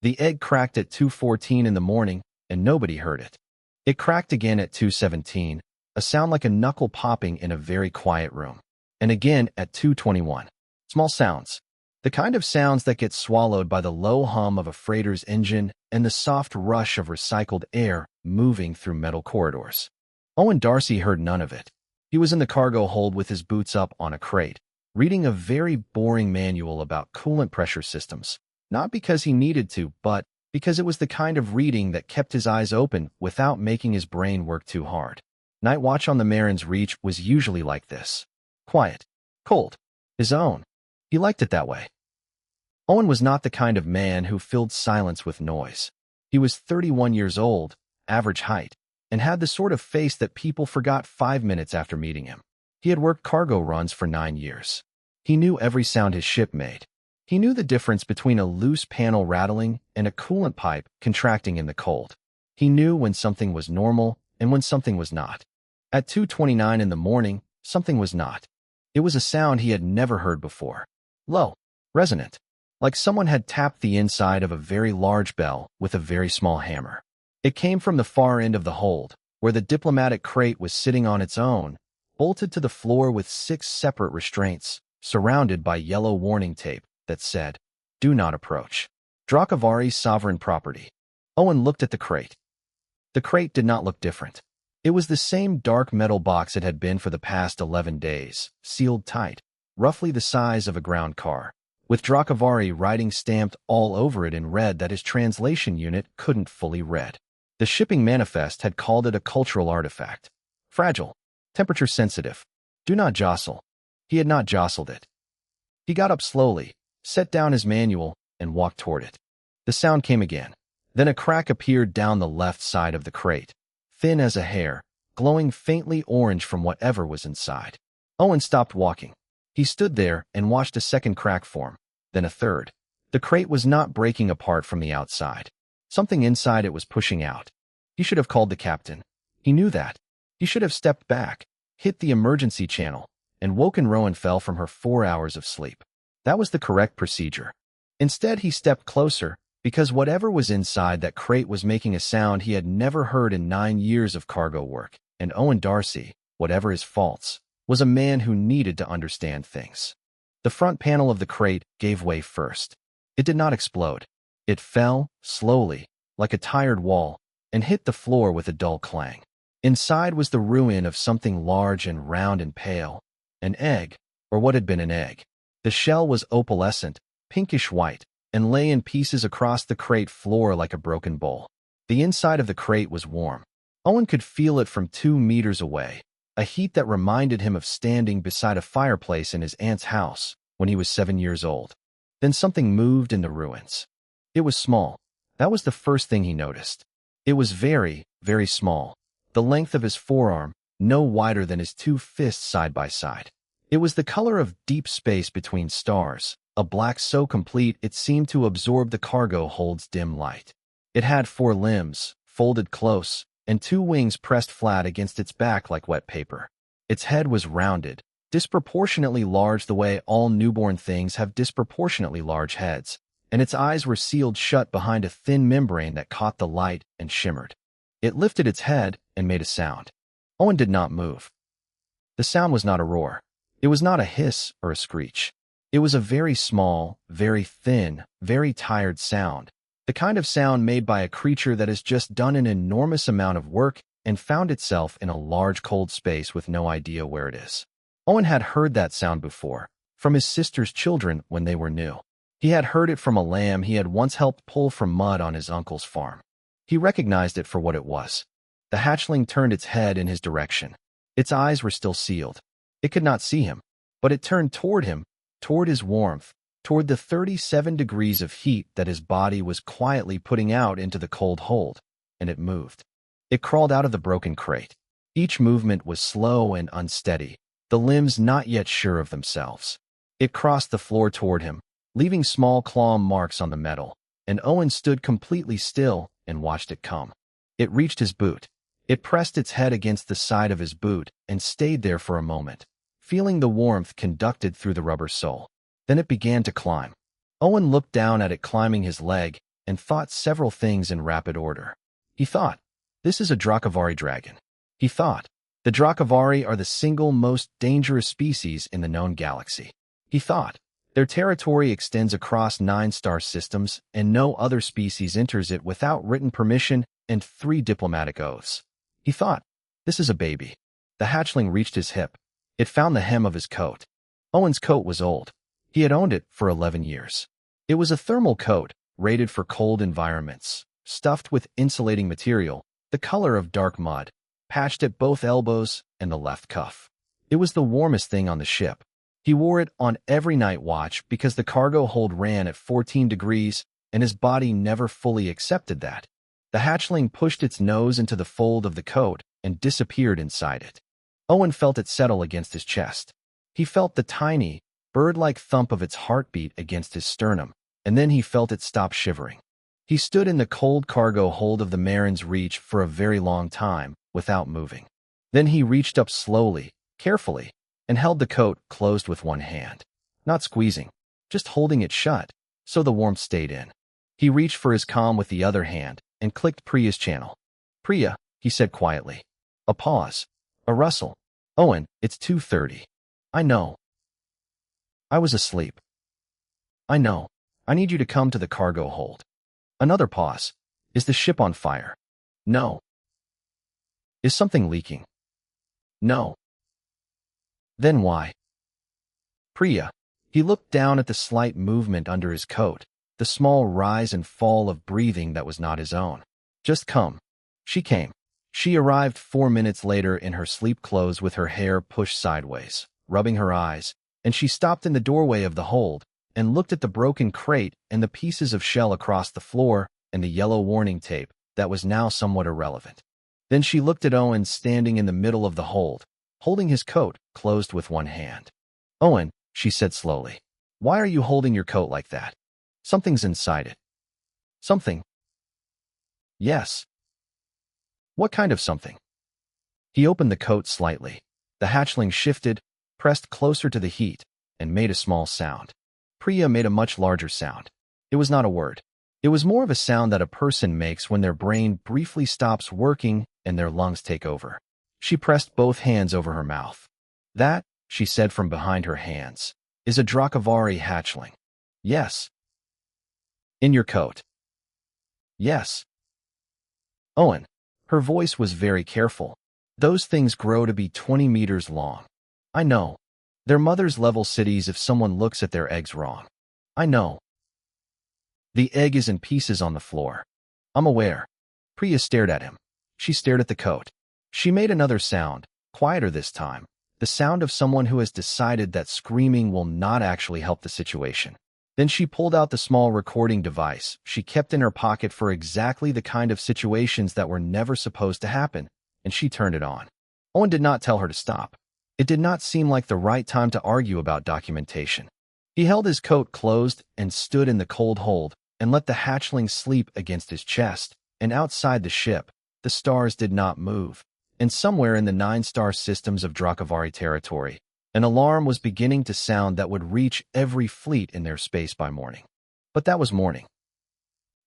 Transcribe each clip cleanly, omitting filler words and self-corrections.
The egg cracked at 2:14 in the morning, and nobody heard it. It cracked again at 2:17, a sound like a knuckle popping in a very quiet room. And again at 2:21. Small sounds. The kind of sounds that get swallowed by the low hum of a freighter's engine and the soft rush of recycled air moving through metal corridors. Owen Darcy heard none of it. He was in the cargo hold with his boots up on a crate, reading a very boring manual about coolant pressure systems, not because he needed to, but because it was the kind of reading that kept his eyes open without making his brain work too hard. Night watch on the Marin's Reach was usually like this. Quiet. Cold. His own. He liked it that way. Owen was not the kind of man who filled silence with noise. He was 31 years old, average height, and had the sort of face that people forgot 5 minutes after meeting him. He had worked cargo runs for 9 years. He knew every sound his ship made. He knew the difference between a loose panel rattling and a coolant pipe contracting in the cold. He knew when something was normal and when something was not. At 2:29 in the morning, something was not. It was a sound he had never heard before. Low, resonant, like someone had tapped the inside of a very large bell with a very small hammer. It came from the far end of the hold, where the diplomatic crate was sitting on its own, bolted to the floor with 6 separate restraints, surrounded by yellow warning tape that said, "Do not approach. Dracovari's sovereign property." Owen looked at the crate. The crate did not look different. It was the same dark metal box it had been for the past 11 days, sealed tight, roughly the size of a ground car, with Dracovari writing stamped all over it in red that his translation unit couldn't fully read. The shipping manifest had called it a cultural artifact. Fragile, temperature sensitive. Do not jostle. He had not jostled it. He got up slowly, set down his manual, and walked toward it. The sound came again. Then a crack appeared down the left side of the crate, thin as a hair, glowing faintly orange from whatever was inside. Owen stopped walking. He stood there and watched a second crack form, then a third. The crate was not breaking apart from the outside. Something inside it was pushing out. He should have called the captain. He knew that. He should have stepped back, hit the emergency channel, and woken Rowan-Fell from her 4 hours of sleep. That was the correct procedure. Instead, he stepped closer, because whatever was inside that crate was making a sound he had never heard in 9 years of cargo work, and Owen Darcy, whatever his faults, was a man who needed to understand things. The front panel of the crate gave way first. It did not explode. It fell, slowly, like a tired wall, and hit the floor with a dull clang. Inside was the ruin of something large and round and pale. An egg, or what had been an egg. The shell was opalescent, pinkish white, and lay in pieces across the crate floor like a broken bowl. The inside of the crate was warm. Owen could feel it from 2 meters away, a heat that reminded him of standing beside a fireplace in his aunt's house when he was 7 years old. Then something moved in the ruins. It was small. That was the first thing he noticed. It was very, very small, the length of his forearm, no wider than his 2 fists side by side. It was the color of deep space between stars, a black so complete it seemed to absorb the cargo hold's dim light. It had 4 limbs, folded close, and 2 wings pressed flat against its back like wet paper. Its head was rounded, disproportionately large the way all newborn things have disproportionately large heads, and its eyes were sealed shut behind a thin membrane that caught the light and shimmered. It lifted its head and made a sound. Owen did not move. The sound was not a roar. It was not a hiss or a screech. It was a very small, very thin, very tired sound, the kind of sound made by a creature that has just done an enormous amount of work and found itself in a large cold space with no idea where it is. Owen had heard that sound before, from his sister's children when they were new. He had heard it from a lamb he had once helped pull from mud on his uncle's farm. He recognized it for what it was. The hatchling turned its head in his direction. Its eyes were still sealed. It could not see him, but it turned toward him, toward his warmth, toward the 37 degrees of heat that his body was quietly putting out into the cold hold, and it moved. It crawled out of the broken crate. Each movement was slow and unsteady, the limbs not yet sure of themselves. It crossed the floor toward him, leaving small claw marks on the metal, and Owen stood completely still and watched it come. It reached his boot. It pressed its head against the side of his boot and stayed there for a moment, feeling the warmth conducted through the rubber sole. Then it began to climb. Owen looked down at it climbing his leg and thought several things in rapid order. He thought, this is a Dracavari dragon. He thought, the Dracavari are the single most dangerous species in the known galaxy. He thought, their territory extends across 9 star systems and no other species enters it without written permission and 3 diplomatic oaths. He thought, this is a baby. The hatchling reached his hip. It found the hem of his coat. Owen's coat was old. He had owned it for 11 years. It was a thermal coat, rated for cold environments, stuffed with insulating material, the color of dark mud, patched at both elbows and the left cuff. It was the warmest thing on the ship. He wore it on every night watch because the cargo hold ran at 14 degrees and his body never fully accepted that. The hatchling pushed its nose into the fold of the coat and disappeared inside it. Owen felt it settle against his chest. He felt the tiny, bird-like thump of its heartbeat against his sternum, and then he felt it stop shivering. He stood in the cold cargo hold of the Marin's Reach for a very long time, without moving. Then he reached up slowly, carefully, and held the coat closed with one hand. Not squeezing, just holding it shut, so the warmth stayed in. He reached for his comm with the other hand and clicked Priya's channel. Priya, he said quietly. A pause. A rustle. Owen, it's 2:30. I know. I was asleep. I know. I need you to come to the cargo hold. Another pause. Is the ship on fire? No. Is something leaking? No. Then why? Priya. He looked down at the slight movement under his coat, the small rise and fall of breathing that was not his own. Just come. She came. She arrived 4 minutes later in her sleep clothes with her hair pushed sideways, rubbing her eyes, and she stopped in the doorway of the hold and looked at the broken crate and the pieces of shell across the floor and the yellow warning tape that was now somewhat irrelevant. Then she looked at Owen standing in the middle of the hold, holding his coat closed with one hand. Owen, she said slowly, why are you holding your coat like that? Something's inside it. Something? Yes. What kind of something? He opened the coat slightly. The hatchling shifted, pressed closer to the heat, and made a small sound. Priya made a much larger sound. It was not a word. It was more of a sound that a person makes when their brain briefly stops working and their lungs take over. She pressed both hands over her mouth. That, she said from behind her hands, is a Dracavari hatchling. Yes. In your coat. Yes. Owen. Her voice was very careful. Those things grow to be 20 meters long. I know. They're mother's level cities if someone looks at their eggs wrong. I know. The egg is in pieces on the floor. I'm aware. Priya stared at him. She stared at the coat. She made another sound, quieter this time, the sound of someone who has decided that screaming will not actually help the situation. Then she pulled out the small recording device she kept in her pocket for exactly the kind of situations that were never supposed to happen, and she turned it on. Owen did not tell her to stop. It did not seem like the right time to argue about documentation. He held his coat closed and stood in the cold hold and let the hatchling sleep against his chest, and outside the ship, the stars did not move, and somewhere in the 9-star systems of Dracavari territory, an alarm was beginning to sound that would reach every fleet in their space by morning. But that was morning.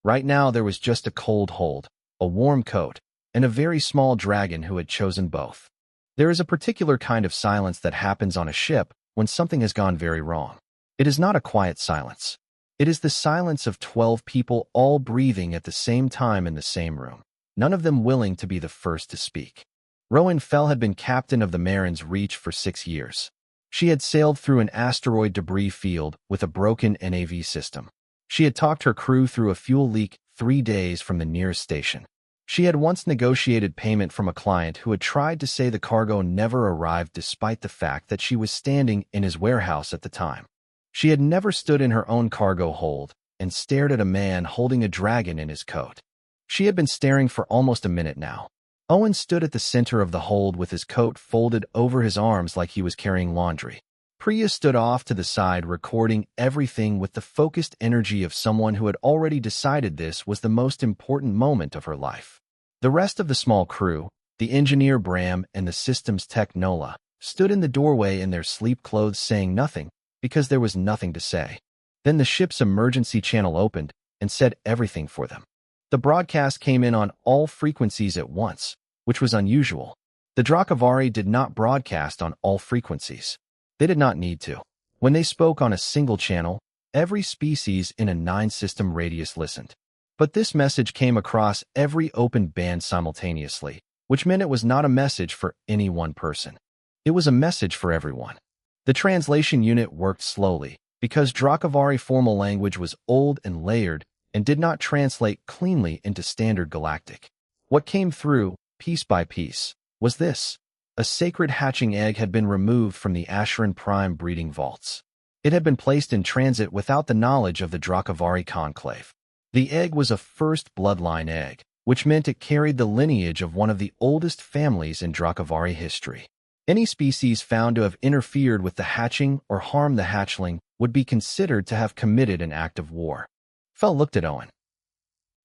Right now there was just a cold hold, a warm coat, and a very small dragon who had chosen both. There is a particular kind of silence that happens on a ship when something has gone very wrong. It is not a quiet silence. It is the silence of 12 people all breathing at the same time in the same room, none of them willing to be the first to speak. Rowan Fell had been captain of the Marin's Reach for 6 years. She had sailed through an asteroid debris field with a broken NAV system. She had talked her crew through a fuel leak 3 days from the nearest station. She had once negotiated payment from a client who had tried to say the cargo never arrived despite the fact that she was standing in his warehouse at the time. She had never stood in her own cargo hold and stared at a man holding a dragon in his coat. She had been staring for almost a minute now. Owen stood at the center of the hold with his coat folded over his arms like he was carrying laundry. Priya stood off to the side recording everything with the focused energy of someone who had already decided this was the most important moment of her life. The rest of the small crew, the engineer Bram and the systems tech Nola, stood in the doorway in their sleep clothes saying nothing because there was nothing to say. Then the ship's emergency channel opened and said everything for them. The broadcast came in on all frequencies at once, which was unusual. The Drakavari did not broadcast on all frequencies. They did not need to. When they spoke on a single channel, every species in a 9-system radius listened. But this message came across every open band simultaneously, which meant it was not a message for any one person. It was a message for everyone. The translation unit worked slowly, because Drakavari formal language was old and layered and did not translate cleanly into standard Galactic. What came through, piece by piece, was this. A sacred hatching egg had been removed from the Asheron Prime breeding vaults. It had been placed in transit without the knowledge of the Drakavari conclave. The egg was a first bloodline egg, which meant it carried the lineage of one of the oldest families in Drakavari history. Any species found to have interfered with the hatching or harmed the hatchling would be considered to have committed an act of war. Fel looked at Owen.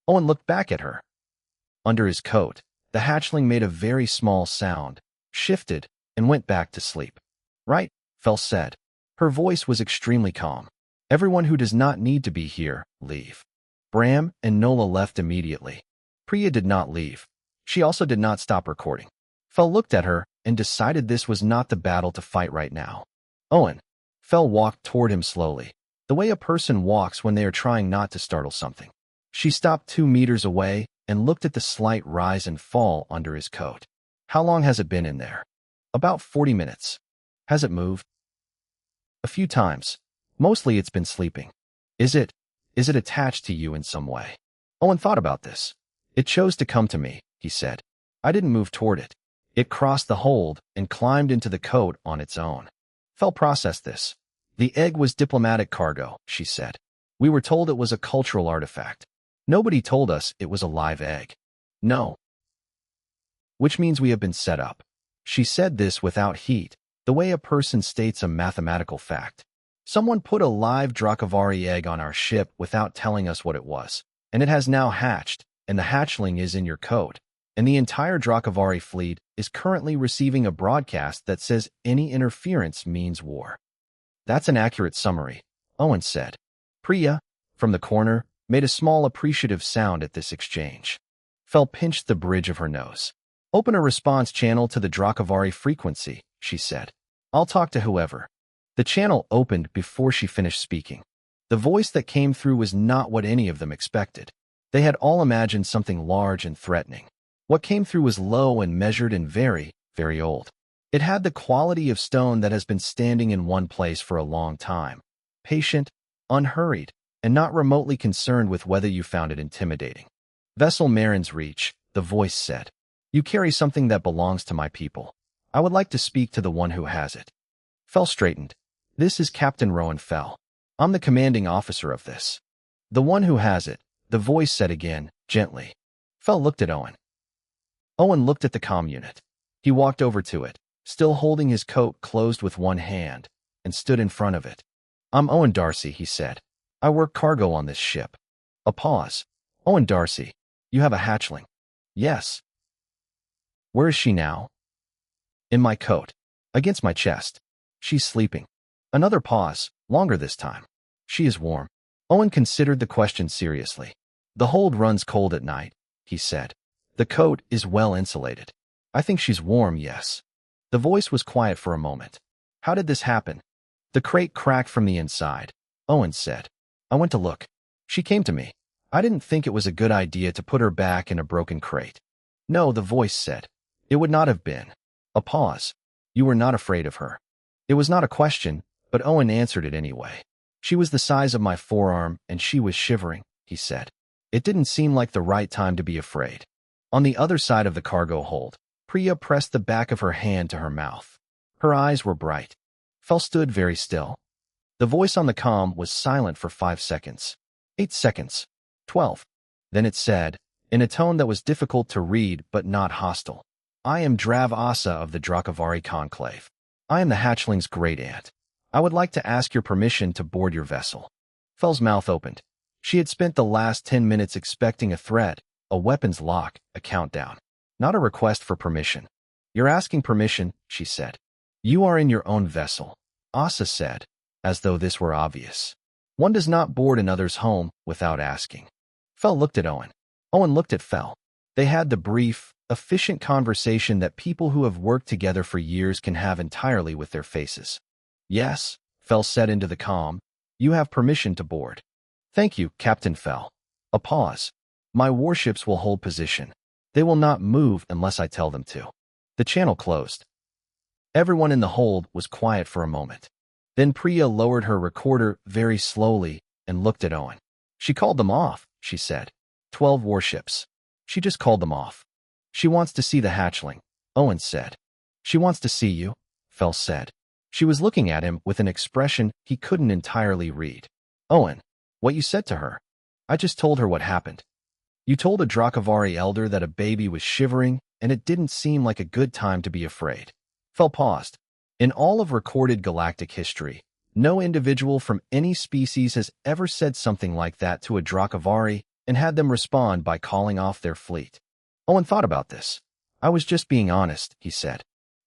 Owen looked back at her. Under his coat, the hatchling made a very small sound, shifted, and went back to sleep. Right, Fel said. Her voice was extremely calm. Everyone who does not need to be here, leave. Bram and Nola left immediately. Priya did not leave. She also did not stop recording. Fel looked at her and decided this was not the battle to fight right now. Owen. Fel walked toward him slowly, the way a person walks when they are trying not to startle something. She stopped 2 meters away and looked at the slight rise and fall under his coat. How long has it been in there? About 40 minutes. Has it moved? A few times. Mostly it's been sleeping. Is it attached to you in some way? Owen thought about this. It chose to come to me, he said. I didn't move toward it. It crossed the hold and climbed into the coat on its own. Fel processed this. The egg was diplomatic cargo, she said. We were told it was a cultural artifact. Nobody told us it was a live egg. No. Which means we have been set up. She said this without heat, the way a person states a mathematical fact. Someone put a live Drakavari egg on our ship without telling us what it was, and it has now hatched, and the hatchling is in your coat, and the entire Drakavari fleet is currently receiving a broadcast that says any interference means war. That's an accurate summary, Owen said. Priya, from the corner, made a small appreciative sound at this exchange. Fel pinched the bridge of her nose. Open a response channel to the Drakavari frequency, she said. I'll talk to whoever. The channel opened before she finished speaking. The voice that came through was not what any of them expected. They had all imagined something large and threatening. What came through was low and measured and very, very old. It had the quality of stone that has been standing in one place for a long time. Patient, unhurried, and not remotely concerned with whether you found it intimidating. Vessel Marin's reach, the voice said. You carry something that belongs to my people. I would like to speak to the one who has it. Fel straightened. This is Captain Rowan Fel. I'm the commanding officer of this. The one who has it, the voice said again, gently. Fel looked at Owen. Owen looked at the comm unit. He walked over to it, still holding his coat closed with one hand, and stood in front of it. I'm Owen Darcy, he said. I work cargo on this ship. A pause. Owen Darcy, you have a hatchling. Yes. Where is she now? In my coat. Against my chest. She's sleeping. Another pause, longer this time. She is warm. Owen considered the question seriously. The hold runs cold at night, he said. The coat is well insulated. I think she's warm, yes. The voice was quiet for a moment. How did this happen? The crate cracked from the inside, Owen said. I went to look. She came to me. I didn't think it was a good idea to put her back in a broken crate. No, the voice said. It would not have been. A pause. You were not afraid of her. It was not a question, but Owen answered it anyway. She was the size of my forearm, and she was shivering, he said. It didn't seem like the right time to be afraid. On the other side of the cargo hold, Priya pressed the back of her hand to her mouth. Her eyes were bright. Fel stood very still. The voice on the comm was silent for 5 seconds. 8 seconds. 12. Then it said, in a tone that was difficult to read but not hostile. I am Drav Asa of the Drakavari Conclave. I am the hatchling's great aunt. I would like to ask your permission to board your vessel. Fel's mouth opened. She had spent the last 10 minutes expecting a threat, a weapons lock, a countdown. Not a request for permission. You're asking permission, she said. You are in your own vessel, Asa said, as though this were obvious. One does not board another's home without asking. Fel looked at Owen. Owen looked at Fel. They had the brief, efficient conversation that people who have worked together for years can have entirely with their faces. Yes, Fel said into the comm. You have permission to board. Thank you, Captain Fel. A pause. My warships will hold position. They will not move unless I tell them to. The channel closed. Everyone in the hold was quiet for a moment. Then Priya lowered her recorder very slowly and looked at Owen. She called them off, she said. 12 warships. She just called them off. She wants to see the hatchling, Owen said. She wants to see you, Fel said. She was looking at him with an expression he couldn't entirely read. Owen, what you said to her? I just told her what happened. You told a Drakavari elder that a baby was shivering, and it didn't seem like a good time to be afraid. Fel paused. In all of recorded galactic history, no individual from any species has ever said something like that to a Drakavari and had them respond by calling off their fleet. Owen thought about this. I was just being honest, he said.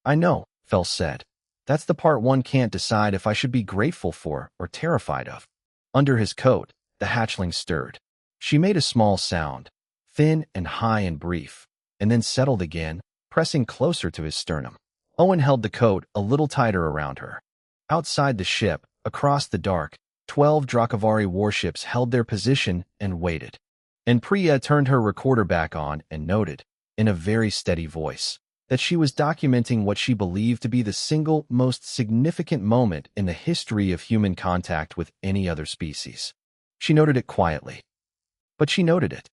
I know, Fel said. That's the part one can't decide if I should be grateful for or terrified of. Under his coat, the hatchling stirred. She made a small sound, thin and high and brief, and then settled again, pressing closer to his sternum. Owen held the coat a little tighter around her. Outside the ship, across the dark, 12 Drakavari warships held their position and waited. And Priya turned her recorder back on and noted, in a very steady voice, that she was documenting what she believed to be the single most significant moment in the history of human contact with any other species. She noted it quietly. But she noted it.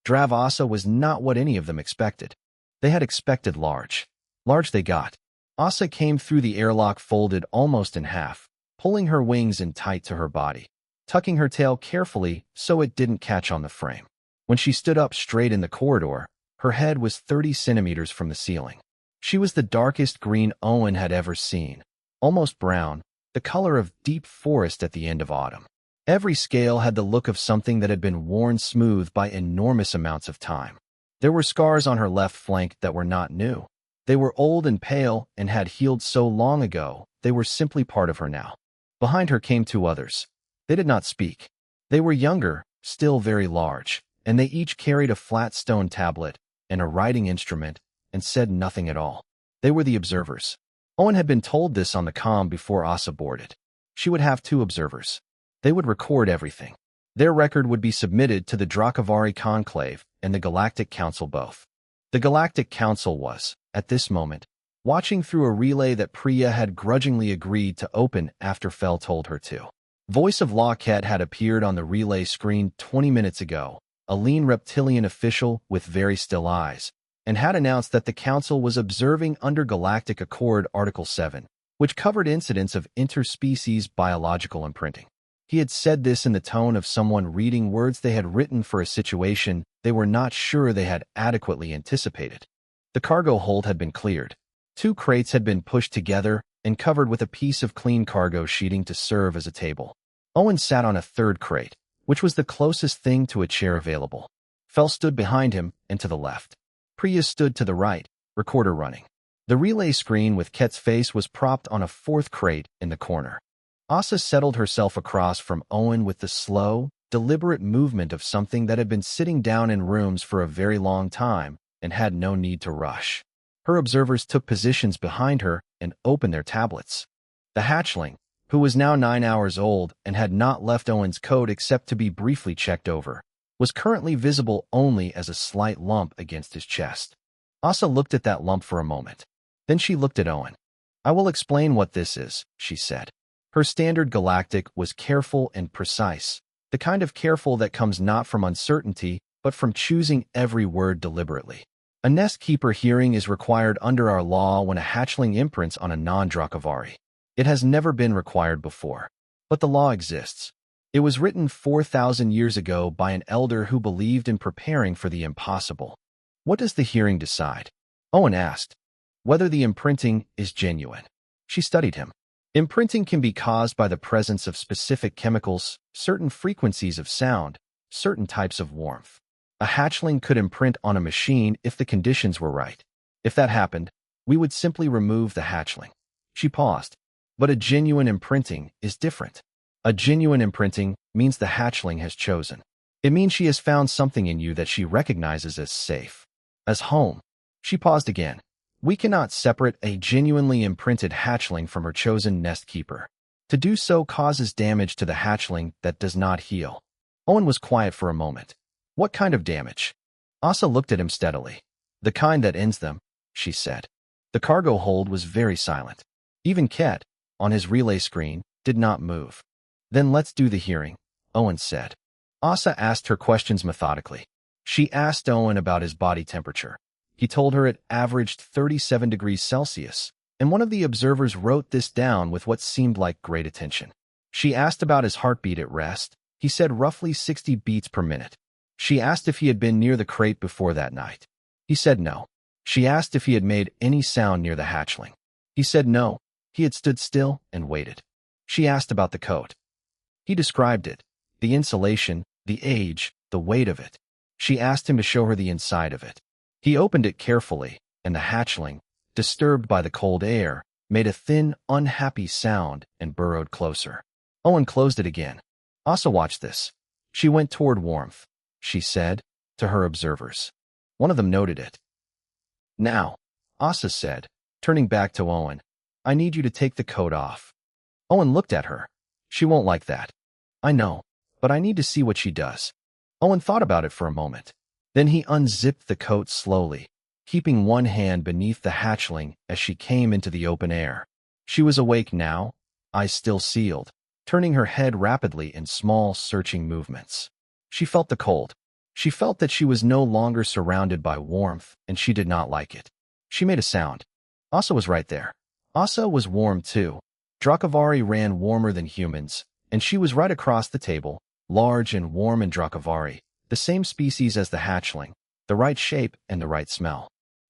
Asa was not what any of them expected. They had expected large. Large they got. Asa came through the airlock folded almost in half, pulling her wings in tight to her body, tucking her tail carefully so it didn't catch on the frame. When she stood up straight in the corridor, her head was 30 centimeters from the ceiling. She was the darkest green Owen had ever seen, almost brown, the color of deep forest at the end of autumn. Every scale had the look of something that had been worn smooth by enormous amounts of time. There were scars on her left flank that were not new. They were old and pale and had healed so long ago, they were simply part of her now. Behind her came 2 others. They did not speak. They were younger, still very large, and they each carried a flat stone tablet and a writing instrument and said nothing at all. They were the observers. Owen had been told this on the comm before Asa boarded. She would have 2 observers. They would record everything. Their record would be submitted to the Drakavari Conclave and the Galactic Council both. The Galactic Council was, at this moment, watching through a relay that Priya had grudgingly agreed to open after Fel told her to. Voice of Lawket had appeared on the relay screen 20 minutes ago, a lean reptilian official with very still eyes, and had announced that the Council was observing under Galactic Accord Article 7, which covered incidents of interspecies biological imprinting. He had said this in the tone of someone reading words they had written for a situation they were not sure they had adequately anticipated. The cargo hold had been cleared. 2 crates had been pushed together and covered with a piece of clean cargo sheeting to serve as a table. Owen sat on a 3rd crate, which was the closest thing to a chair available. Fel stood behind him and to the left. Priya stood to the right, recorder running. The relay screen with Ket's face was propped on a 4th crate in the corner. Asa settled herself across from Owen with the slow, deliberate movement of something that had been sitting down in rooms for a very long time and had no need to rush. Her observers took positions behind her and opened their tablets. The hatchling, who was now 9 hours old and had not left Owen's coat except to be briefly checked over, was currently visible only as a slight lump against his chest. Asa looked at that lump for a moment. Then she looked at Owen. I will explain what this is, she said. Her standard Galactic was careful and precise, the kind of careful that comes not from uncertainty, but from choosing every word deliberately. A nest keeper hearing is required under our law when a hatchling imprints on a non-Drakavari. It has never been required before, but the law exists. It was written 4,000 years ago by an elder who believed in preparing for the impossible. What does the hearing decide? Owen asked. Whether the imprinting is genuine. She studied him. Imprinting can be caused by the presence of specific chemicals, certain frequencies of sound, certain types of warmth. A hatchling could imprint on a machine if the conditions were right. If that happened, we would simply remove the hatchling. She paused. But a genuine imprinting is different. A genuine imprinting means the hatchling has chosen. It means she has found something in you that she recognizes as safe, as home. She paused again. We cannot separate a genuinely imprinted hatchling from her chosen nest keeper. To do so causes damage to the hatchling that does not heal. Owen was quiet for a moment. What kind of damage? Asa looked at him steadily. The kind that ends them, she said. The cargo hold was very silent. Even Ket, on his relay screen, did not move. Then let's do the hearing, Owen said. Asa asked her questions methodically. She asked Owen about his body temperature. He told her it averaged 37 degrees Celsius, and one of the observers wrote this down with what seemed like great attention. She asked about his heartbeat at rest. He said roughly 60 beats per minute. She asked if he had been near the crate before that night. He said no. She asked if he had made any sound near the hatchling. He said no. He had stood still and waited. She asked about the coat. He described it, the insulation, the age, the weight of it. She asked him to show her the inside of it. He opened it carefully, and the hatchling, disturbed by the cold air, made a thin, unhappy sound and burrowed closer. Owen closed it again. Asa watched this. She went toward warmth, she said, to her observers. One of them noted it. Now, Asa said, turning back to Owen, I need you to take the coat off. Owen looked at her. She won't like that. I know, but I need to see what she does. Owen thought about it for a moment. Then he unzipped the coat slowly, keeping one hand beneath the hatchling as she came into the open air. She was awake now, eyes still sealed, turning her head rapidly in small, searching movements. She felt the cold. She felt that she was no longer surrounded by warmth, and she did not like it. She made a sound. Asa was right there. Asa was warm too. Drakavari ran warmer than humans, and she was right across the table, large and warm in Drakavari, the same species as the hatchling, the right shape and the right smell.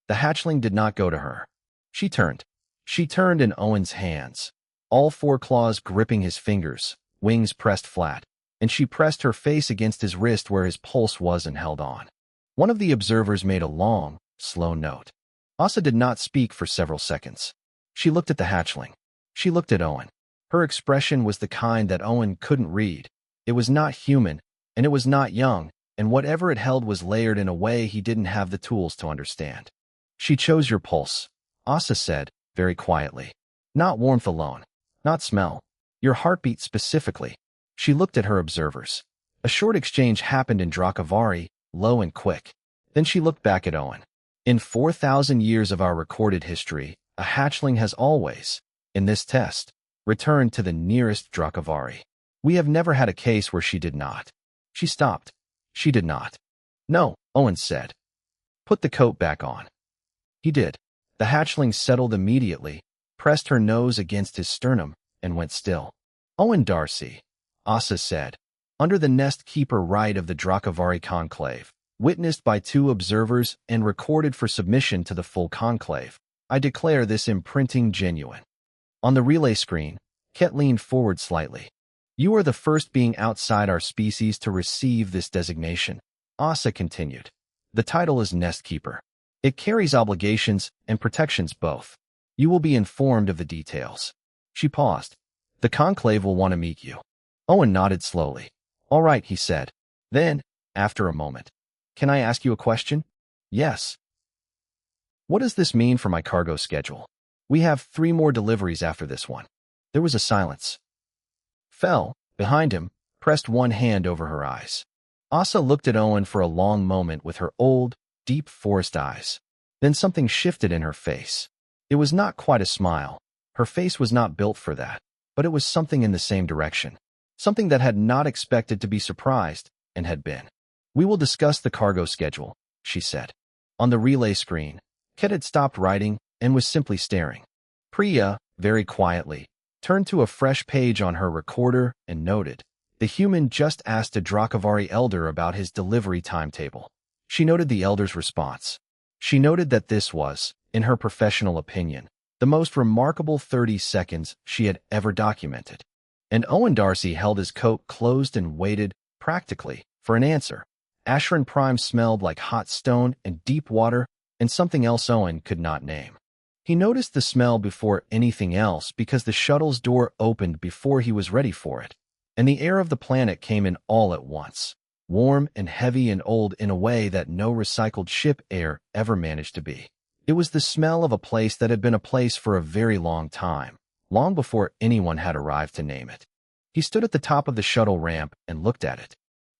The hatchling did not go to her. She turned. She turned in Owen's hands, all four claws gripping his fingers, wings pressed flat, and she pressed her face against his wrist where his pulse was and held on. One of the observers made a long, slow note. Asa did not speak for several seconds. She looked at the hatchling. She looked at Owen. Her expression was the kind that Owen couldn't read. It was not human, and it was not young, and whatever it held was layered in a way he didn't have the tools to understand. She chose your pulse, Asa said, very quietly. Not warmth alone. Not smell. Your heartbeat specifically. She looked at her observers. A short exchange happened in Drakavari, low and quick. Then she looked back at Owen. In 4,000 years of our recorded history, a hatchling has always, in this test, returned to the nearest Drakavari. We have never had a case where she did not. She stopped. She did not. No, Owen said. Put the coat back on. He did. The hatchling settled immediately, pressed her nose against his sternum, and went still. Owen Darcy, Asa said, under the nest keeper right of the Drakavari conclave, witnessed by 2 observers and recorded for submission to the full conclave, I declare this imprinting genuine. On the relay screen, Ket leaned forward slightly. You are the first being outside our species to receive this designation, Asa continued. The title is Nest Keeper. It carries obligations and protections both. You will be informed of the details. She paused. The conclave will want to meet you. Owen nodded slowly. All right, he said. Then, after a moment, can I ask you a question? Yes. What does this mean for my cargo schedule? We have 3 more deliveries after this one. There was a silence. Fell, behind him, pressed one hand over her eyes. Asa looked at Owen for a long moment with her old, deep forest eyes. Then something shifted in her face. It was not quite a smile. Her face was not built for that, but it was something in the same direction. Something that had not expected to be surprised, and had been. We will discuss the cargo schedule, she said. On the relay screen, Ket had stopped writing and was simply staring. Priya, very quietly, turned to a fresh page on her recorder and noted, the human just asked a Drakavari elder about his delivery timetable. She noted the elder's response. She noted that this was, in her professional opinion, the most remarkable 30 seconds she had ever documented. And Owen Darcy held his coat closed and waited, practically, for an answer. Ashran Prime smelled like hot stone and deep water and something else Owen could not name. He noticed the smell before anything else because the shuttle's door opened before he was ready for it. and the air of the planet came in all at once, warm and heavy and old in a way that no recycled ship air ever managed to be. It was the smell of a place that had been a place for a very long time, long before anyone had arrived to name it. He stood at the top of the shuttle ramp and looked at it.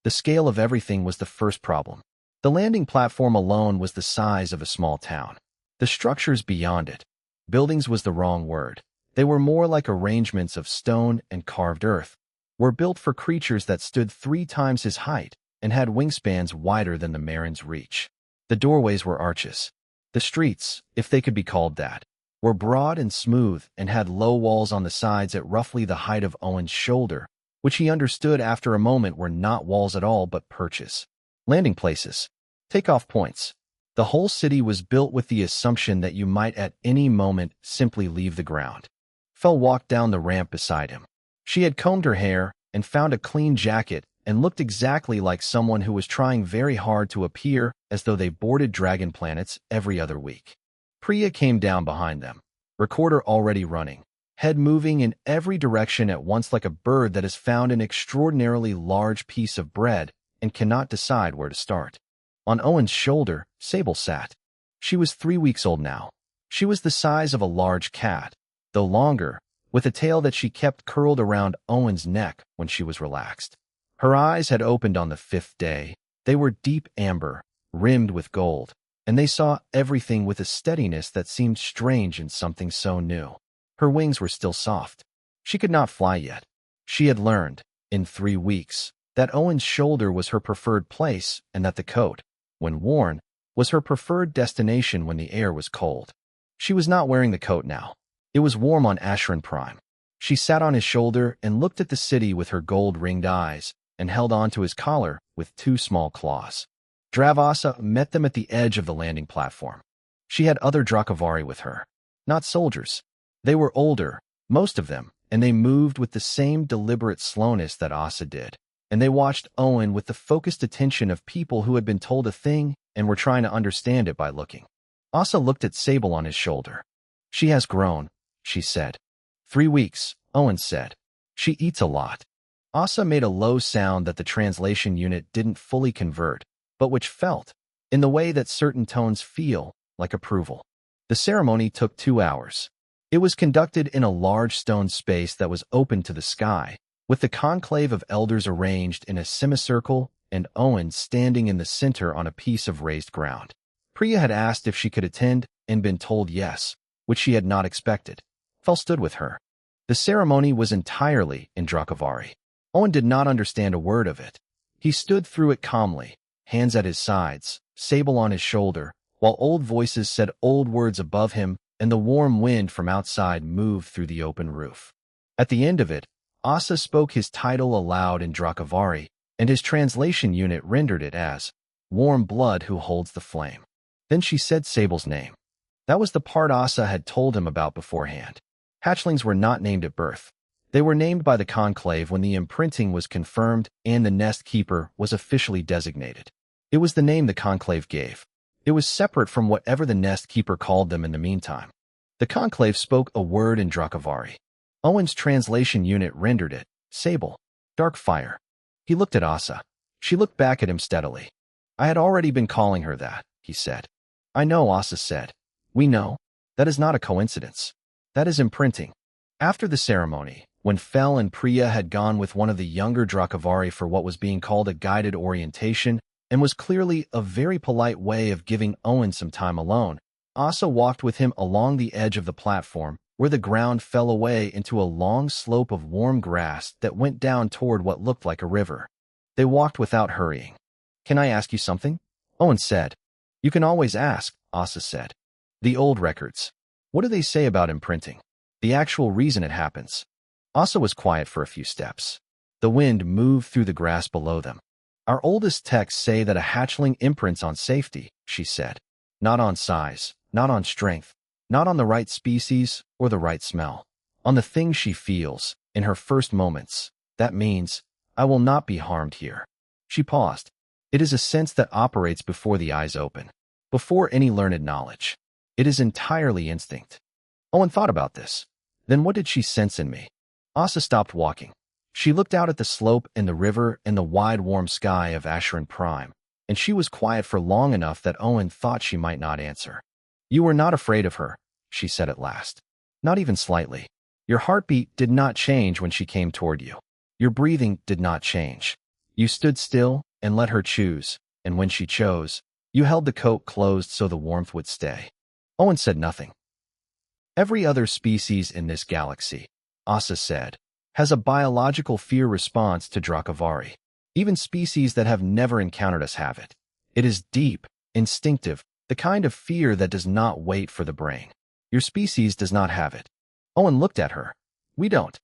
The scale of everything was the first problem. The landing platform alone was the size of a small town. The structures beyond it, buildings was the wrong word. They were more like arrangements of stone and carved earth, were built for creatures that stood 3 times his height and had wingspans wider than the Marin's reach. The doorways were arches. The streets, if they could be called that, were broad and smooth and had low walls on the sides at roughly the height of Owen's shoulder, which he understood after a moment were not walls at all but perches. Landing places. Takeoff points. The whole city was built with the assumption that you might at any moment simply leave the ground. Fel walked down the ramp beside him. She had combed her hair and found a clean jacket and looked exactly like someone who was trying very hard to appear as though they boarded dragon planets every other week. Priya came down behind them, recorder already running, head moving in every direction at once like a bird that has found an extraordinarily large piece of bread and cannot decide where to start. On Owen's shoulder, Sable sat. She was 3 weeks old now. She was the size of a large cat, though longer, with a tail that she kept curled around Owen's neck when she was relaxed. Her eyes had opened on the 5th day. They were deep amber, rimmed with gold, and they saw everything with a steadiness that seemed strange in something so new. Her wings were still soft. She could not fly yet. She had learned, in 3 weeks, that Owen's shoulder was her preferred place and that the coat, when worn, was her preferred destination when the air was cold. She was not wearing the coat now. It was warm on Ashran Prime. She sat on his shoulder and looked at the city with her gold-ringed eyes and held on to his collar with 2 small claws. Dravasa met them at the edge of the landing platform. She had other Drakavari with her. Not soldiers. They were older, most of them, and they moved with the same deliberate slowness that Asa did. And they watched Owen with the focused attention of people who had been told a thing and were trying to understand it by looking. Asa looked at Sable on his shoulder. She has grown, she said. 3 weeks, Owen said. She eats a lot. Asa made a low sound that the translation unit didn't fully convert, but which felt, in the way that certain tones feel, like approval. The ceremony took 2 hours. It was conducted in a large stone space that was open to the sky, with the conclave of elders arranged in a semicircle and Owen standing in the center on a piece of raised ground. Priya had asked if she could attend and been told yes, which she had not expected. Fel stood with her. The ceremony was entirely in Drakavari. Owen did not understand a word of it. He stood through it calmly, hands at his sides, Sable on his shoulder, while old voices said old words above him and the warm wind from outside moved through the open roof. At the end of it, Asa spoke his title aloud in Drakavari, and his translation unit rendered it as, "Warm blood who holds the flame." Then she said Sable's name. That was the part Asa had told him about beforehand. Hatchlings were not named at birth. They were named by the conclave when the imprinting was confirmed and the nest keeper was officially designated. It was the name the conclave gave. It was separate from whatever the nest keeper called them in the meantime. The conclave spoke a word in Drakavari. Owen's translation unit rendered it, Sable, dark fire. He looked at Asa. She looked back at him steadily. I had already been calling her that, he said. I know, Asa said. We know. That is not a coincidence. That is imprinting. After the ceremony, when Fel and Priya had gone with one of the younger Drakavari for what was being called a guided orientation and was clearly a very polite way of giving Owen some time alone, Asa walked with him along the edge of the platform where the ground fell away into a long slope of warm grass that went down toward what looked like a river. They walked without hurrying. Can I ask you something? Owen said. You can always ask, Asa said. The old records. What do they say about imprinting? The actual reason it happens. Asa was quiet for a few steps. The wind moved through the grass below them. Our oldest texts say that a hatchling imprints on safety, she said. Not on size, not on strength, not on the right species or the right smell. On the thing she feels, in her first moments. That means, I will not be harmed here. She paused. It is a sense that operates before the eyes open, before any learned knowledge. It is entirely instinct. Owen thought about this. Then what did she sense in me? Asa stopped walking. She looked out at the slope and the river and the wide warm sky of Asheron Prime, and she was quiet for long enough that Owen thought she might not answer. "You were not afraid of her," she said at last. "Not even slightly. Your heartbeat did not change when she came toward you. Your breathing did not change. You stood still and let her choose, and when she chose, you held the coat closed so the warmth would stay." Owen said nothing. "Every other species in this galaxy," Asa said, "has a biological fear response to Drakavari. Even species that have never encountered us have it. It is deep, instinctive, the kind of fear that does not wait for the brain. Your species does not have it." Owen looked at her. "We don't."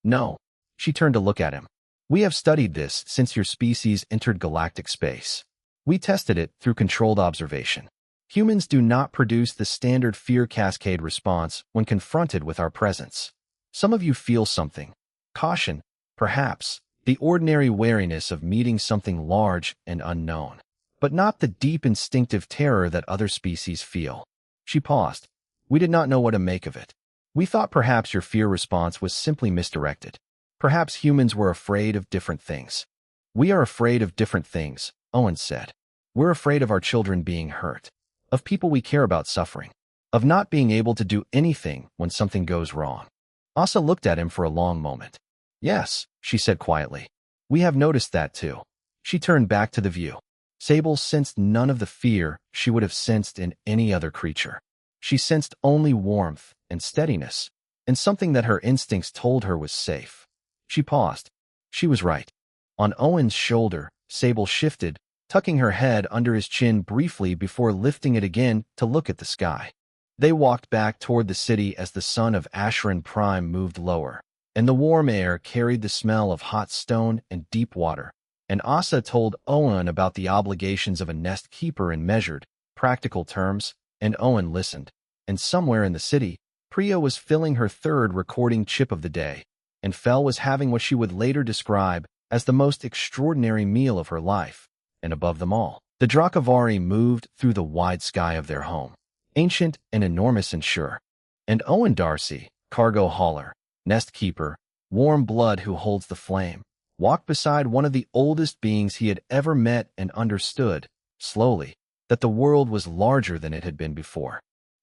"No." She turned to look at him. "We have studied this since your species entered galactic space. We tested it through controlled observation. Humans do not produce the standard fear cascade response when confronted with our presence. Some of you feel something. Caution, perhaps, the ordinary wariness of meeting something large and unknown, but not the deep instinctive terror that other species feel." She paused. "We did not know what to make of it. We thought perhaps your fear response was simply misdirected. Perhaps humans were afraid of different things." "We are afraid of different things," Owen said. "We're afraid of our children being hurt, of people we care about suffering, of not being able to do anything when something goes wrong." Asa looked at him for a long moment. "Yes," she said quietly. "We have noticed that too." She turned back to the view. Sable sensed none of the fear she would have sensed in any other creature. She sensed only warmth and steadiness, and something that her instincts told her was safe. She paused. She was right. On Owen's shoulder, Sable shifted, tucking her head under his chin briefly before lifting it again to look at the sky. They walked back toward the city as the sun of Asheron Prime moved lower, and the warm air carried the smell of hot stone and deep water. And Asa told Owen about the obligations of a nest keeper in measured, practical terms, and Owen listened. And somewhere in the city, Priya was filling her third recording chip of the day, and Fel was having what she would later describe as the most extraordinary meal of her life. And above them all, the Drakavari moved through the wide sky of their home, ancient and enormous and sure. And Owen Darcy, cargo hauler, nest keeper, warm blood who holds the flame, walked beside one of the oldest beings he had ever met and understood, slowly, that the world was larger than it had been before.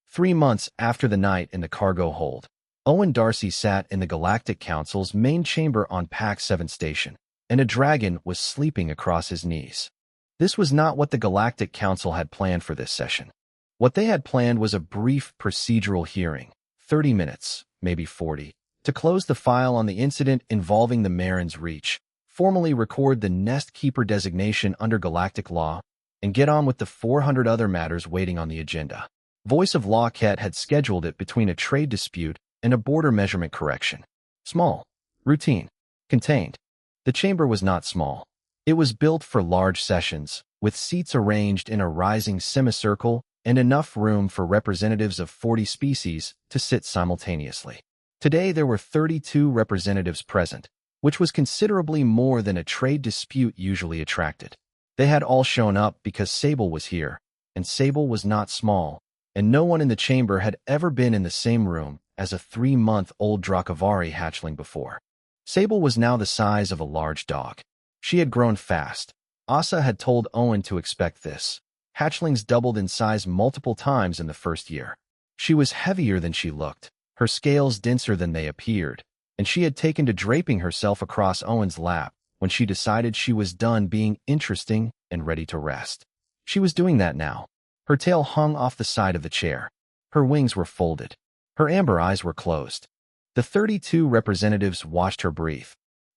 3 months after the night in the cargo hold, Owen Darcy sat in the Galactic Council's main chamber on Pax 7 station, and a dragon was sleeping across his knees. This was not what the Galactic Council had planned for this session. What they had planned was a brief procedural hearing, 30 minutes, maybe 40, to close the file on the incident involving the Marin's Reach, formally record the Nest Keeper designation under Galactic law, and get on with the 400 other matters waiting on the agenda. Voice of Law Ket had scheduled it between a trade dispute and a border measurement correction. Small, routine, contained. The chamber was not small. It was built for large sessions, with seats arranged in a rising semicircle and enough room for representatives of 40 species to sit simultaneously. Today there were 32 representatives present, which was considerably more than a trade dispute usually attracted. They had all shown up because Sable was here, and Sable was not small, and no one in the chamber had ever been in the same room as a 3-month-old Drakavari hatchling before. Sable was now the size of a large dog. She had grown fast. Asa had told Owen to expect this. Hatchlings doubled in size multiple times in the first year. She was heavier than she looked, her scales denser than they appeared, and she had taken to draping herself across Owen's lap when she decided she was done being interesting and ready to rest. She was doing that now. Her tail hung off the side of the chair. Her wings were folded. Her amber eyes were closed. The 32 representatives watched her breathe.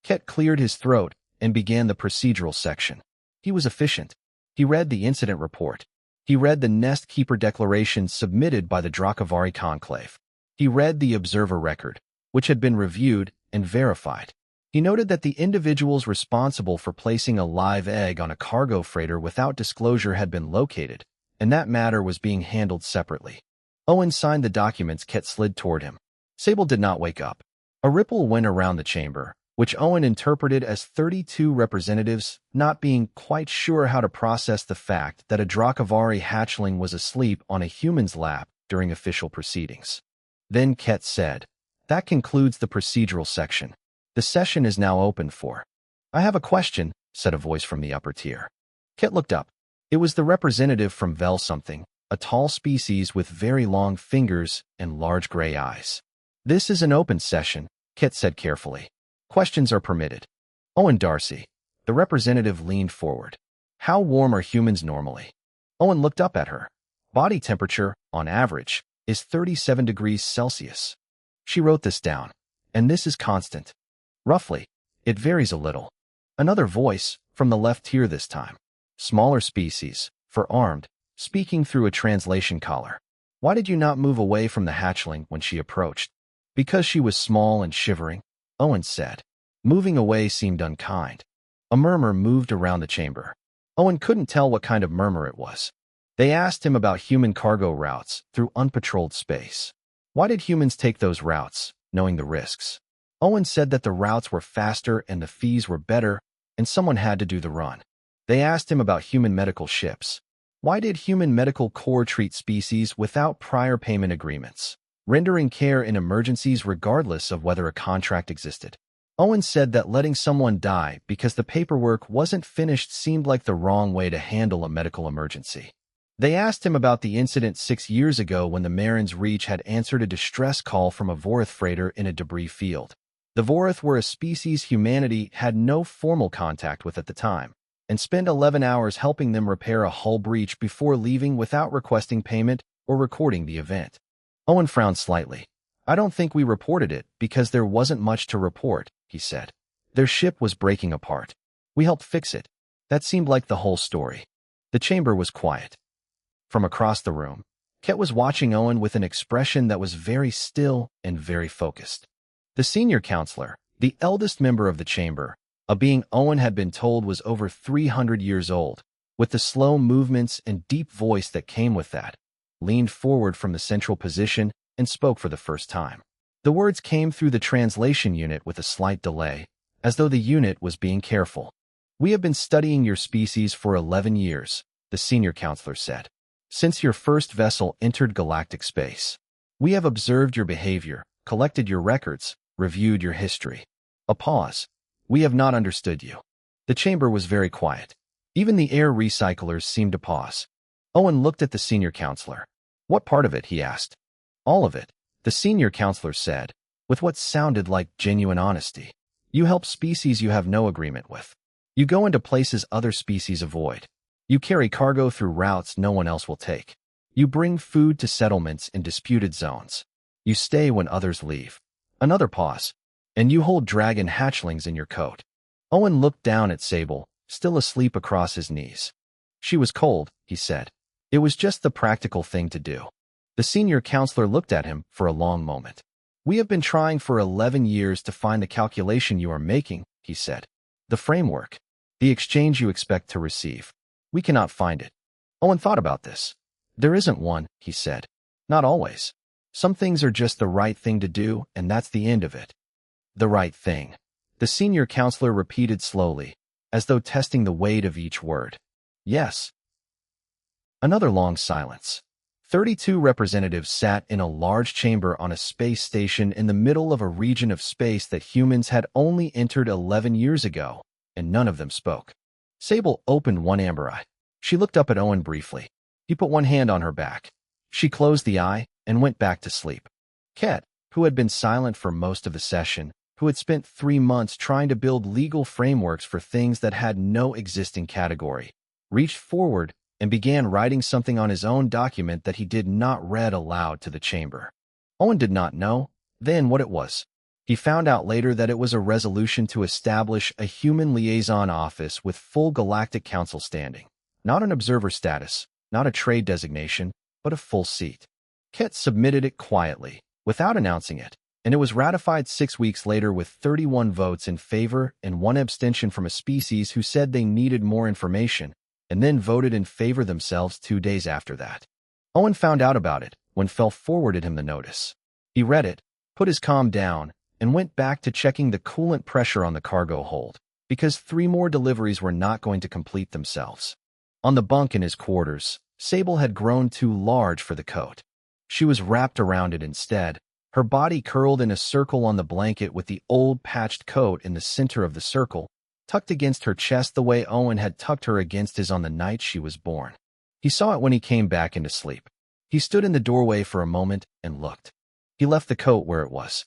Ket cleared his throat and began the procedural section. He was efficient. He read the incident report. He read the Nest Keeper declaration submitted by the Drakavari Conclave. He read the observer record, which had been reviewed and verified. He noted that the individuals responsible for placing a live egg on a cargo freighter without disclosure had been located, and that matter was being handled separately. Owen signed the documents. Ket slid toward him. Sable did not wake up. A ripple went around the chamber, which Owen interpreted as 32 representatives not being quite sure how to process the fact that a Drakavari hatchling was asleep on a human's lap during official proceedings. Then Ket said, "That concludes the procedural section. The session is now open for. I have a question, said a voice from the upper tier. Kit looked up. It was the representative from Vel something, a tall species with very long fingers and large gray eyes. This is an open session, Kit said carefully. Questions are permitted. Owen Darcy. The representative leaned forward. How warm are humans normally? Owen looked up at her. Body temperature, on average, is 37 degrees Celsius. She wrote this down. And this is constant. Roughly. It varies a little. Another voice, from the left tier this time. Smaller species, for armed, speaking through a translation collar. Why did you not move away from the hatchling when she approached? Because she was small and shivering, Owen said. Moving away seemed unkind. A murmur moved around the chamber. Owen couldn't tell what kind of murmur it was. They asked him about human cargo routes through unpatrolled space. Why did humans take those routes, knowing the risks? Owen said that the routes were faster and the fees were better, and someone had to do the run. They asked him about human medical ships. Why did human medical corps treat species without prior payment agreements, rendering care in emergencies regardless of whether a contract existed? Owen said that letting someone die because the paperwork wasn't finished seemed like the wrong way to handle a medical emergency. They asked him about the incident 6 years ago when the Marin's Reach had answered a distress call from a Vorath freighter in a debris field. The Vorath were a species humanity had no formal contact with at the time, and spent 11 hours helping them repair a hull breach before leaving without requesting payment or recording the event. Owen frowned slightly. I don't think we reported it because there wasn't much to report, he said. Their ship was breaking apart. We helped fix it. That seemed like the whole story. The chamber was quiet. From across the room, Ket was watching Owen with an expression that was very still and very focused. The senior counselor, the eldest member of the chamber, a being Owen had been told was over 300 years old, with the slow movements and deep voice that came with that, leaned forward from the central position and spoke for the first time. The words came through the translation unit with a slight delay, as though the unit was being careful. We have been studying your species for 11 years, the senior counselor said. Since your first vessel entered galactic space. We have observed your behavior, collected your records, reviewed your history. A pause. We have not understood you. The chamber was very quiet. Even the air recyclers seemed to pause. Owen looked at the senior counselor. What part of it, he asked. All of it, the senior counselor said, with what sounded like genuine honesty. You help species you have no agreement with. You go into places other species avoid. You carry cargo through routes no one else will take. You bring food to settlements in disputed zones. You stay when others leave. Another pause. And you hold dragon hatchlings in your coat. Owen looked down at Sable, still asleep across his knees. She was cold, he said. It was just the practical thing to do. The senior counselor looked at him for a long moment. We have been trying for 11 years to find the calculation you are making, he said. The framework. The exchange you expect to receive. We cannot find it. Owen thought about this. There isn't one, he said. Not always. Some things are just the right thing to do, and that's the end of it. The right thing. The senior counselor repeated slowly, as though testing the weight of each word. Yes. Another long silence. 32 representatives sat in a large chamber on a space station in the middle of a region of space that humans had only entered 11 years ago, and none of them spoke. Sable opened one amber eye. She looked up at Owen briefly. He put one hand on her back. She closed the eye and went back to sleep. Ket, who had been silent for most of the session, who had spent 3 months trying to build legal frameworks for things that had no existing category, reached forward and began writing something on his own document that he did not read aloud to the chamber. Owen did not know then what it was. He found out later that it was a resolution to establish a human liaison office with full Galactic Council standing. Not an observer status, not a trade designation, but a full seat. Ket submitted it quietly, without announcing it, and it was ratified 6 weeks later with 31 votes in favor and 1 abstention from a species who said they needed more information, and then voted in favor themselves 2 days after that. Owen found out about it when Fel forwarded him the notice. He read it, put his comm down, and went back to checking the coolant pressure on the cargo hold, because 3 more deliveries were not going to complete themselves. On the bunk in his quarters, Sable had grown too large for the coat. She was wrapped around it instead, Her body curled in a circle on the blanket with the old patched coat in the center of the circle, tucked against her chest the way Owen had tucked her against his on the night she was born. He saw it when he came back into sleep. He stood in the doorway for a moment and looked. He left the coat where it was.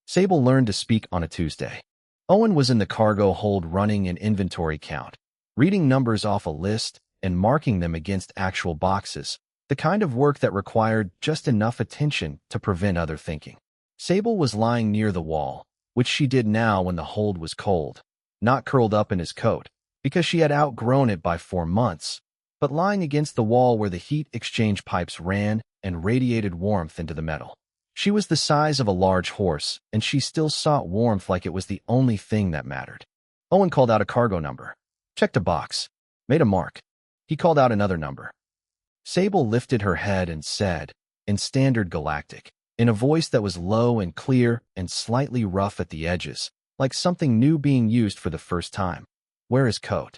Sable learned to speak on a Tuesday. Owen was in the cargo hold running an inventory count, reading numbers off a list and marking them against actual boxes, the kind of work that required just enough attention to prevent other thinking. Sable was lying near the wall, which she did now when the hold was cold, not curled up in his coat, because she had outgrown it by 4 months, but lying against the wall where the heat exchange pipes ran and radiated warmth into the metal. She was the size of a large horse, and she still sought warmth like it was the only thing that mattered. Owen called out a cargo number, checked a box, made a mark. He called out another number. Sable lifted her head and said, in standard Galactic, in a voice that was low and clear and slightly rough at the edges, like something new being used for the first time, "Where is coat?"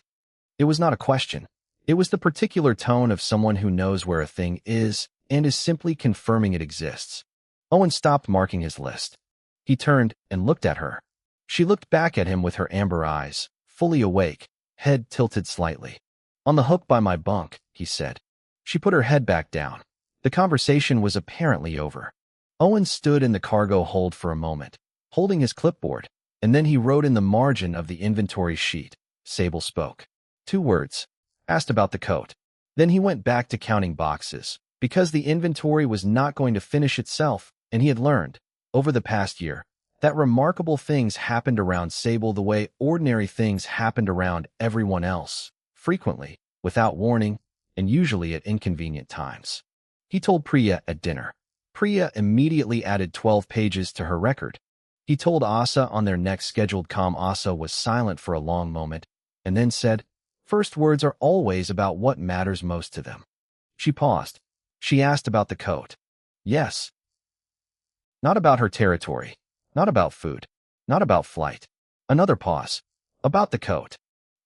It was not a question. It was the particular tone of someone who knows where a thing is and is simply confirming it exists. Owen stopped marking his list. He turned and looked at her. She looked back at him with her amber eyes, fully awake, head tilted slightly. "On the hook by my bunk," he said. She put her head back down. The conversation was apparently over. Owen stood in the cargo hold for a moment, holding his clipboard, and then he wrote in the margin of the inventory sheet. Sable spoke. 2 words. Asked about the coat. Then he went back to counting boxes, because the inventory was not going to finish itself, and he had learned, over the past year, that remarkable things happened around Sable the way ordinary things happened around everyone else, frequently, without warning, and usually at inconvenient times. He told Priya at dinner. Priya immediately added 12 pages to her record. He told Asa on their next scheduled comm. Asa was silent for a long moment, and then said, "First words are always about what matters most to them." She paused. She asked about the coat. Yes. Not about her territory. Not about food. Not about flight. Another pause. About the coat.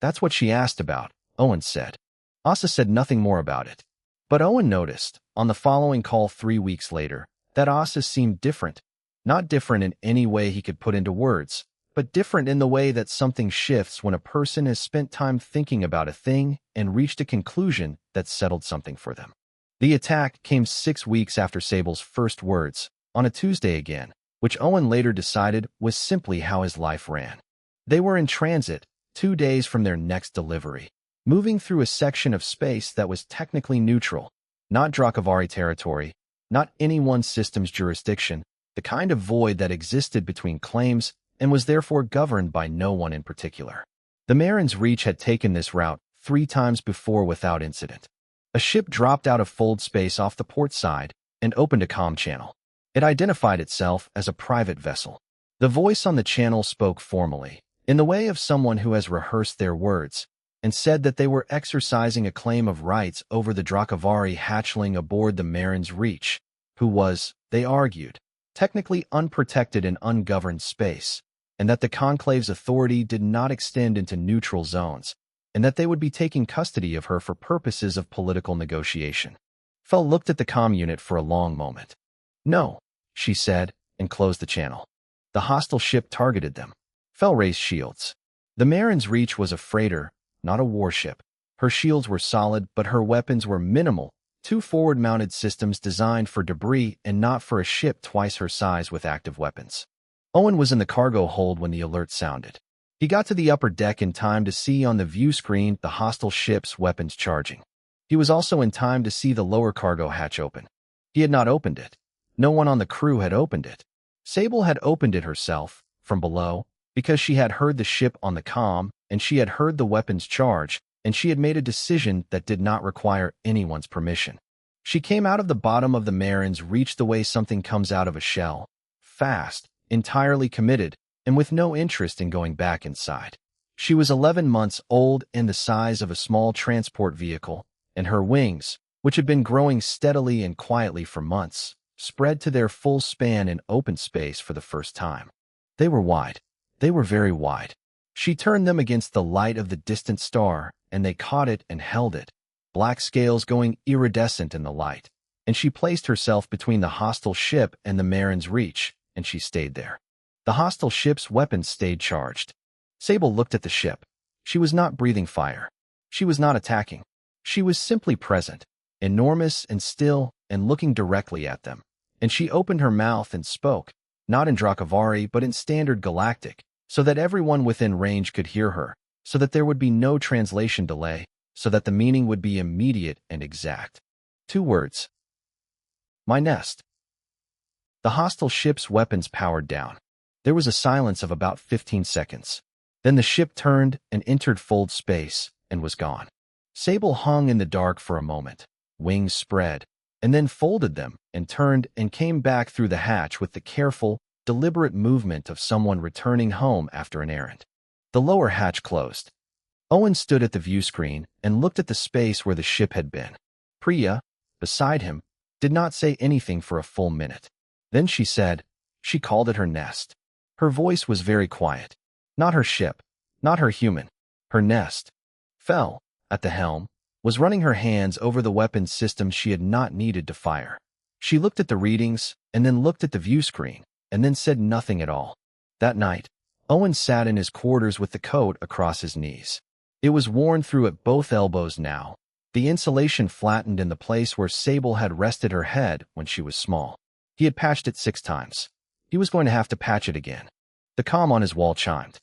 That's what she asked about, Owen said. Asa said nothing more about it. But Owen noticed, on the following call 3 weeks later, that Asa seemed different. Not different in any way he could put into words, but different in the way that something shifts when a person has spent time thinking about a thing and reached a conclusion that settled something for them. The attack came 6 weeks after Sable's first words, on a Tuesday again, which Owen later decided was simply how his life ran. They were in transit, 2 days from their next delivery, moving through a section of space that was technically neutral, not Drakavari territory, not any one system's jurisdiction, the kind of void that existed between claims and was therefore governed by no one in particular. The Marin's Reach had taken this route 3 times before without incident. A ship dropped out of fold space off the port side and opened a comm channel. It identified itself as a private vessel. The voice on the channel spoke formally, in the way of someone who has rehearsed their words, and said that they were exercising a claim of rights over the Drakavari hatchling aboard the Marin's Reach, who was, they argued, technically unprotected in ungoverned space, and that the Conclave's authority did not extend into neutral zones, and that they would be taking custody of her for purposes of political negotiation. Fell looked at the comm unit for a long moment. "No," she said, and closed the channel. The hostile ship targeted them. Fell raised shields. The Marin's Reach was a freighter, not a warship. Her shields were solid, but her weapons were minimal, 2 forward-mounted systems designed for debris and not for a ship twice her size with active weapons. Owen was in the cargo hold when the alert sounded. He got to the upper deck in time to see on the view screen the hostile ship's weapons charging. He was also in time to see the lower cargo hatch open. He had not opened it. No one on the crew had opened it. Sable had opened it herself, from below, because she had heard the ship on the comm, and she had heard the weapons charge, and she had made a decision that did not require anyone's permission. She came out of the bottom of the Marin's Reach the way something comes out of a shell, fast, entirely committed, and with no interest in going back inside. She was 11 months old and the size of a small transport vehicle, and her wings, which had been growing steadily and quietly for months, spread to their full span in open space for the first time. They were wide. They were very wide. She turned them against the light of the distant star, and they caught it and held it, black scales going iridescent in the light. and she placed herself between the hostile ship and the Marin's reach, and she stayed there. The hostile ship's weapons stayed charged. Sable looked at the ship. She was not breathing fire. She was not attacking. She was simply present, enormous and still, and looking directly at them. And she opened her mouth and spoke, not in Drakavari but in standard Galactic, so that everyone within range could hear her, so that there would be no translation delay, so that the meaning would be immediate and exact. 2 words. My nest. The hostile ship's weapons powered down. There was a silence of about 15 seconds. Then the ship turned and entered fold space and was gone. Sable hung in the dark for a moment, wings spread, and then folded them and turned and came back through the hatch with the careful, deliberate movement of someone returning home after an errand. The lower hatch closed. Owen stood at the view screen and looked at the space where the ship had been. Priya, beside him, did not say anything for a full minute. Then she said, she called it her nest. Her voice was very quiet. Not her ship, not her human. Her nest. Fell, at the helm, was running her hands over the weapons system she had not needed to fire. She looked at the readings, and then looked at the view screen, and then said nothing at all. That night, Owen sat in his quarters with the coat across his knees. It was worn through at both elbows now. The insulation flattened in the place where Sable had rested her head when she was small. He had patched it 6 times. He was going to have to patch it again. The comm on his wall chimed.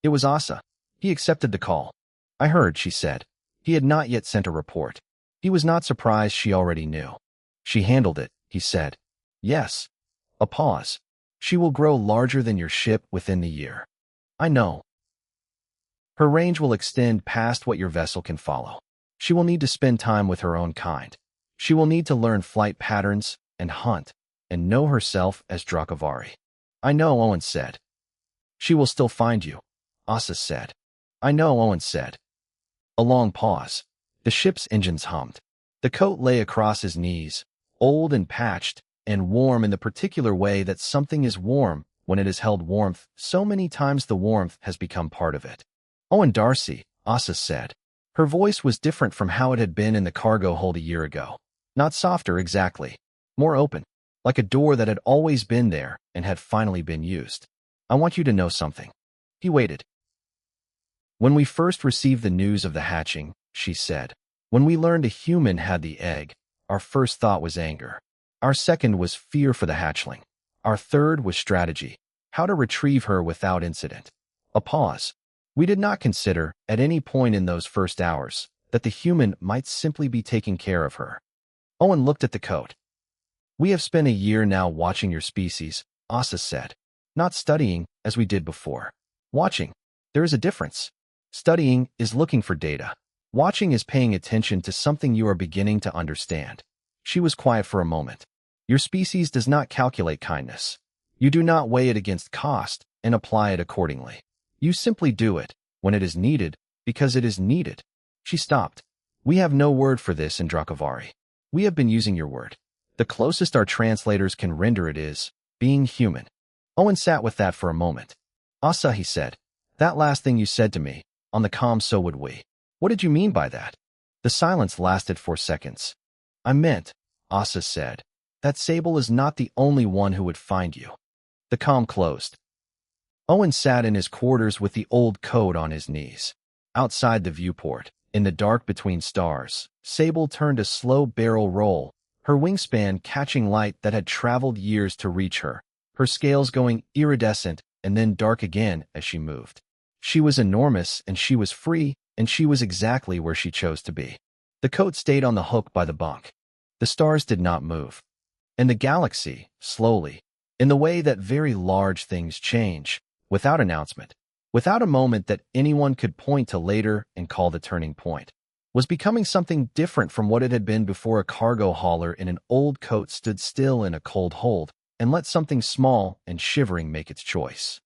It was Asa. He accepted the call. I heard, she said. He had not yet sent a report. He was not surprised she already knew. She handled it, he said. Yes. A pause. She will grow larger than your ship within the year. I know. Her range will extend past what your vessel can follow. She will need to spend time with her own kind. She will need to learn flight patterns and hunt and know herself as Drakavari. I know, Owen said. She will still find you, Asa said. I know, Owen said. A long pause. The ship's engines hummed. The coat lay across his knees, old and patched, and warm in the particular way that something is warm when it has held warmth so many times the warmth has become part of it. Owen Darcy, Asa said. Her voice was different from how it had been in the cargo hold a year ago. Not softer exactly. More open, like a door that had always been there and had finally been used. I want you to know something. He waited. When we first received the news of the hatching, she said, when we learned a human had the egg, our first thought was anger. Our second was fear for the hatchling. Our third was strategy, how to retrieve her without incident. A pause. We did not consider, at any point in those first hours, that the human might simply be taking care of her. Owen looked at the coat. We have spent a year now watching your species, Asa said. Not studying, as we did before. Watching. There is a difference. Studying is looking for data. Watching is paying attention to something you are beginning to understand. She was quiet for a moment. Your species does not calculate kindness. You do not weigh it against cost and apply it accordingly. You simply do it, when it is needed, because it is needed. She stopped. We have no word for this in Drakavari. We have been using your word. The closest our translators can render it is, being human. Owen sat with that for a moment. Asa, he said, that last thing you said to me, on the comm, so would we. What did you mean by that? The silence lasted 4 seconds. I meant, Asa said, that Sable is not the only one who would find you. The comm closed. Owen sat in his quarters with the old coat on his knees. Outside the viewport, in the dark between stars, Sable turned a slow barrel roll, her wingspan catching light that had traveled years to reach her, her scales going iridescent and then dark again as she moved. She was enormous and she was free, and she was exactly where she chose to be. The coat stayed on the hook by the bunk. The stars did not move. And the galaxy, slowly, in the way that very large things change, without announcement, without a moment that anyone could point to later and call the turning point, was becoming something different from what it had been before a cargo hauler in an old coat stood still in a cold hold and let something small and shivering make its choice.